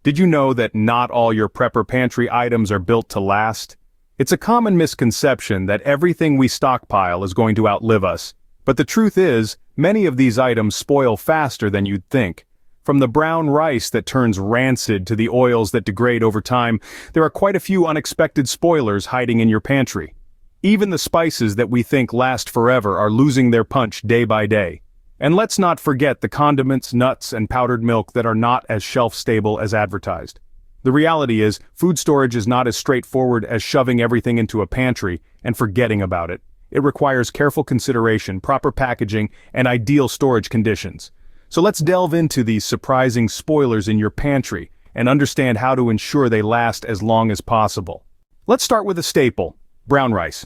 Did you know that not all your prepper pantry items are built to last? It's a common misconception that everything we stockpile is going to outlive us. But the truth is, many of these items spoil faster than you'd think. From the brown rice that turns rancid to the oils that degrade over time, there are quite a few unexpected spoilers hiding in your pantry. Even the spices that we think last forever are losing their punch day by day. And let's not forget the condiments, nuts, and powdered milk that are not as shelf-stable as advertised. The reality is, food storage is not as straightforward as shoving everything into a pantry and forgetting about it. It requires careful consideration, proper packaging, and ideal storage conditions. So let's delve into these surprising spoilers in your pantry and understand how to ensure they last as long as possible. Let's start with a staple, brown rice.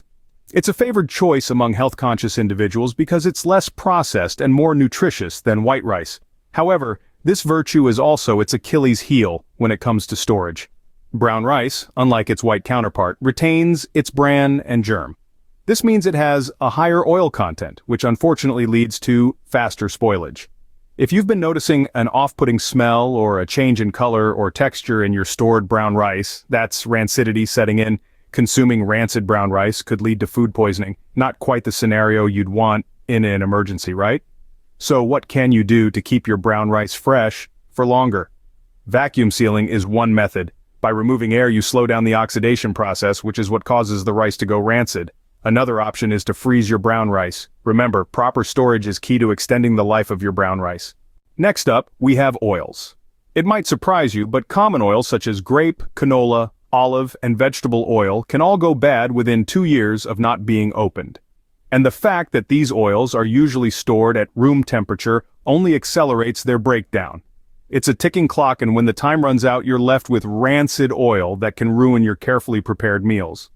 It's a favored choice among health-conscious individuals because it's less processed and more nutritious than white rice. However, this virtue is also its Achilles heel when it comes to storage. Brown rice, unlike its white counterpart, retains its bran and germ. This means it has a higher oil content, which unfortunately leads to faster spoilage. If you've been noticing an off-putting smell or a change in color or texture in your stored brown rice, that's rancidity setting in. Consuming rancid brown rice could lead to food poisoning. Not quite the scenario you'd want in an emergency, right? So what can you do to keep your brown rice fresh for longer? Vacuum sealing is one method. By removing air, you slow down the oxidation process, which is what causes the rice to go rancid. Another option is to freeze your brown rice. Remember, proper storage is key to extending the life of your brown rice. Next up, we have oils. It might surprise you, but common oils such as grape, canola, olive, and vegetable oil can all go bad within 2 years of not being opened. And the fact that these oils are usually stored at room temperature only accelerates their breakdown. It's a ticking clock, and when the time runs out, you're left with rancid oil that can ruin your carefully prepared meals.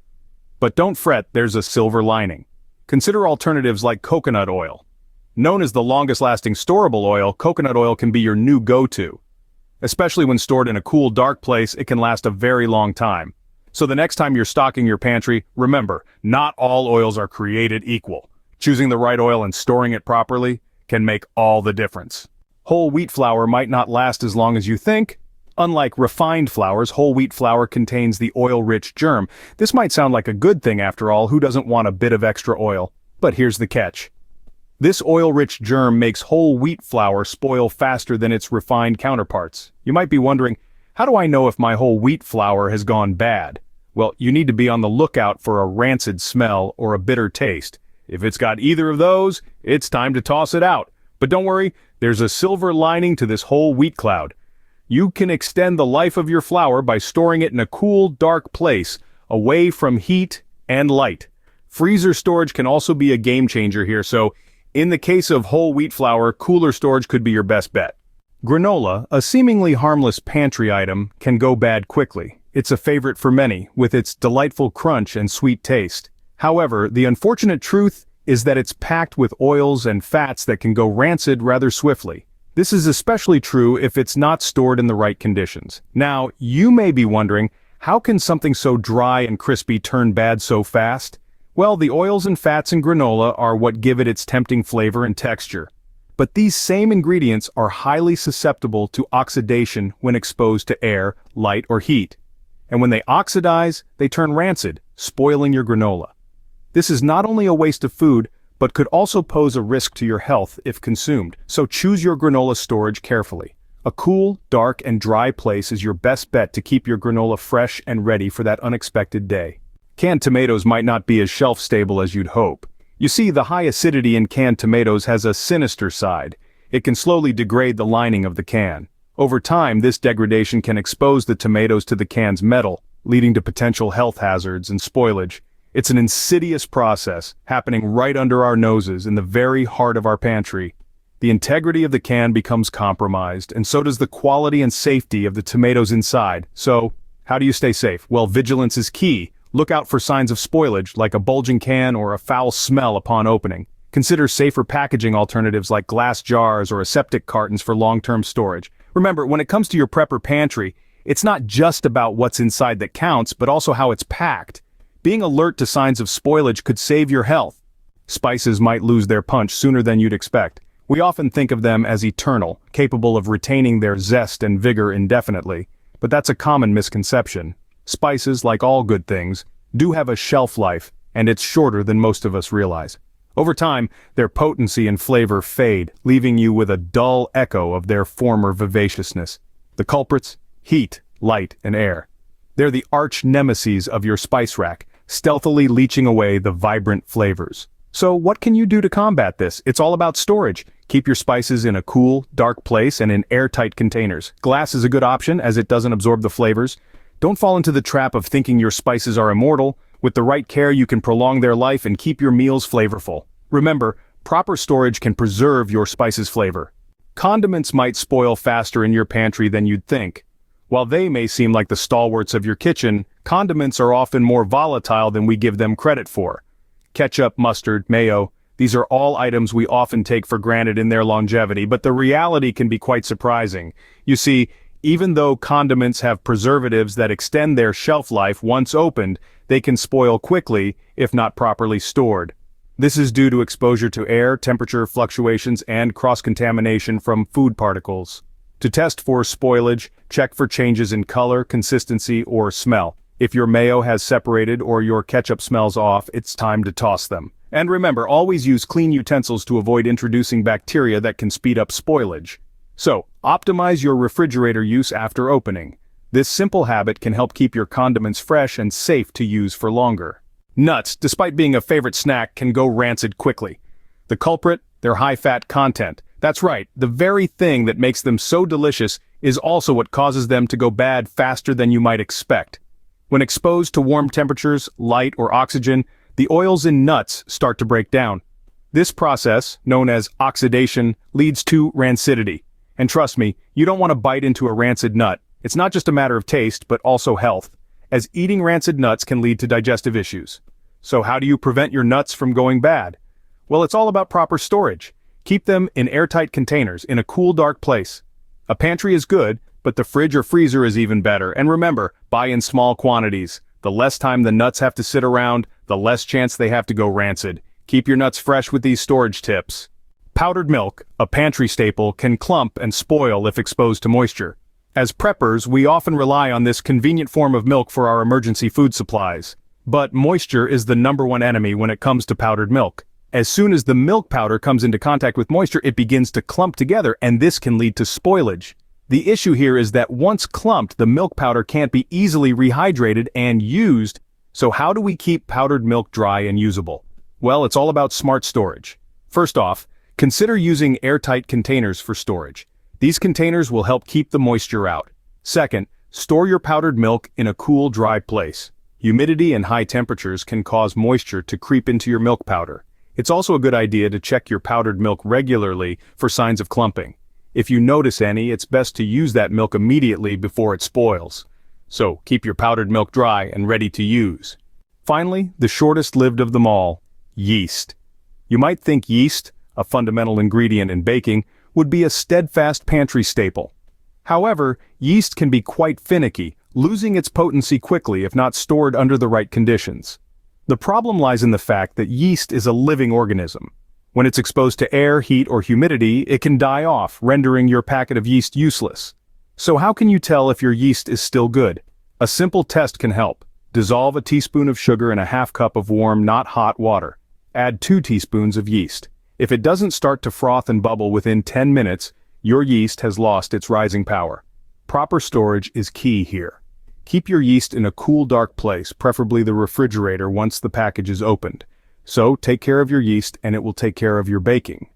But don't fret, there's a silver lining. Consider alternatives like coconut oil. Known as the longest-lasting storable oil, coconut oil can be your new go-to. Especially when stored in a cool, dark place, it can last a very long time. So the next time you're stocking your pantry, remember, not all oils are created equal. Choosing the right oil and storing it properly can make all the difference. Whole wheat flour might not last as long as you think. Unlike refined flours, whole wheat flour contains the oil-rich germ. This might sound like a good thing after all, who doesn't want a bit of extra oil? But here's the catch. This oil-rich germ makes whole wheat flour spoil faster than its refined counterparts. You might be wondering, how do I know if my whole wheat flour has gone bad? Well, you need to be on the lookout for a rancid smell or a bitter taste. If it's got either of those, it's time to toss it out. But don't worry, there's a silver lining to this whole wheat cloud. You can extend the life of your flour by storing it in a cool, dark place, away from heat and light. Freezer storage can also be a game changer here, so in the case of whole wheat flour, cooler storage could be your best bet. Granola, a seemingly harmless pantry item, can go bad quickly. It's a favorite for many, with its delightful crunch and sweet taste. However, the unfortunate truth is that it's packed with oils and fats that can go rancid rather swiftly. This is especially true if it's not stored in the right conditions. Now, you may be wondering, how can something so dry and crispy turn bad so fast? Well, the oils and fats in granola are what give it its tempting flavor and texture. But these same ingredients are highly susceptible to oxidation when exposed to air, light, or heat. And when they oxidize, they turn rancid, spoiling your granola. This is not only a waste of food, but could also pose a risk to your health if consumed, so choose your granola storage carefully. A cool, dark, and dry place is your best bet to keep your granola fresh and ready for that unexpected day. Canned tomatoes might not be as shelf-stable as you'd hope. You see, the high acidity in canned tomatoes has a sinister side. It can slowly degrade the lining of the can. Over time, this degradation can expose the tomatoes to the can's metal, leading to potential health hazards and spoilage. It's an insidious process, happening right under our noses in the very heart of our pantry. The integrity of the can becomes compromised, and so does the quality and safety of the tomatoes inside. So, how do you stay safe? Well, vigilance is key. Look out for signs of spoilage, like a bulging can or a foul smell upon opening. Consider safer packaging alternatives like glass jars or aseptic cartons for long-term storage. Remember, when it comes to your prepper pantry, it's not just about what's inside that counts, but also how it's packed. Being alert to signs of spoilage could save your health. Spices might lose their punch sooner than you'd expect. We often think of them as eternal, capable of retaining their zest and vigor indefinitely. but that's a common misconception. Spices, like all good things, do have a shelf life, and it's shorter than most of us realize. Over time, their potency and flavor fade, leaving you with a dull echo of their former vivaciousness. The culprits? Heat, light, and air. They're the arch nemeses of your spice rack, stealthily leaching away the vibrant flavors. So what can you do to combat this? It's all about storage. Keep your spices in a cool, dark place and in airtight containers. Glass is a good option as it doesn't absorb the flavors. Don't fall into the trap of thinking your spices are immortal. With the right care, you can prolong their life and keep your meals flavorful. Remember, proper storage can preserve your spice's flavor. Condiments might spoil faster in your pantry than you'd think. While they may seem like the stalwarts of your kitchen, condiments are often more volatile than we give them credit for. Ketchup, mustard, mayo, these are all items we often take for granted in their longevity, but the reality can be quite surprising. You see, even though condiments have preservatives that extend their shelf life once opened, they can spoil quickly if not properly stored. This is due to exposure to air, temperature fluctuations, and cross-contamination from food particles. To test for spoilage, check for changes in color, consistency, or smell. If your mayo has separated or your ketchup smells off, it's time to toss them. And remember, always use clean utensils to avoid introducing bacteria that can speed up spoilage. So, optimize your refrigerator use after opening. This simple habit can help keep your condiments fresh and safe to use for longer. Nuts, despite being a favorite snack, can go rancid quickly. The culprit? Their high-fat content. That's right, the very thing that makes them so delicious is also what causes them to go bad faster than you might expect. When exposed to warm temperatures, light, or oxygen, the oils in nuts start to break down. This process, known as oxidation, leads to rancidity. And trust me, you don't want to bite into a rancid nut. It's not just a matter of taste, but also health, as eating rancid nuts can lead to digestive issues. So how do you prevent your nuts from going bad? Well, it's all about proper storage. Keep them in airtight containers, in a cool, dark place. A pantry is good, but the fridge or freezer is even better. And remember, buy in small quantities. The less time the nuts have to sit around, the less chance they have to go rancid. Keep your nuts fresh with these storage tips. Powdered milk, a pantry staple, can clump and spoil if exposed to moisture. As preppers, we often rely on this convenient form of milk for our emergency food supplies. But moisture is the #1 enemy when it comes to powdered milk. As soon as the milk powder comes into contact with moisture, it begins to clump together, and this can lead to spoilage. The issue here is that once clumped, the milk powder can't be easily rehydrated and used. So how do we keep powdered milk dry and usable? Well, it's all about smart storage. First off, consider using airtight containers for storage. These containers will help keep the moisture out. Second, store your powdered milk in a cool, dry place. Humidity and high temperatures can cause moisture to creep into your milk powder. It's also a good idea to check your powdered milk regularly for signs of clumping. If you notice any, it's best to use that milk immediately before it spoils. So, keep your powdered milk dry and ready to use. Finally, the shortest-lived of them all, yeast. You might think yeast, a fundamental ingredient in baking, would be a steadfast pantry staple. However, yeast can be quite finicky, losing its potency quickly if not stored under the right conditions. The problem lies in the fact that yeast is a living organism. When it's exposed to air, heat, or humidity, it can die off, rendering your packet of yeast useless. So how can you tell if your yeast is still good? A simple test can help. Dissolve a teaspoon of sugar in a half cup of warm, not hot water. Add 2 teaspoons of yeast. If it doesn't start to froth and bubble within 10 minutes, your yeast has lost its rising power. Proper storage is key here. Keep your yeast in a cool, dark place, preferably the refrigerator once the package is opened. So, take care of your yeast and it will take care of your baking.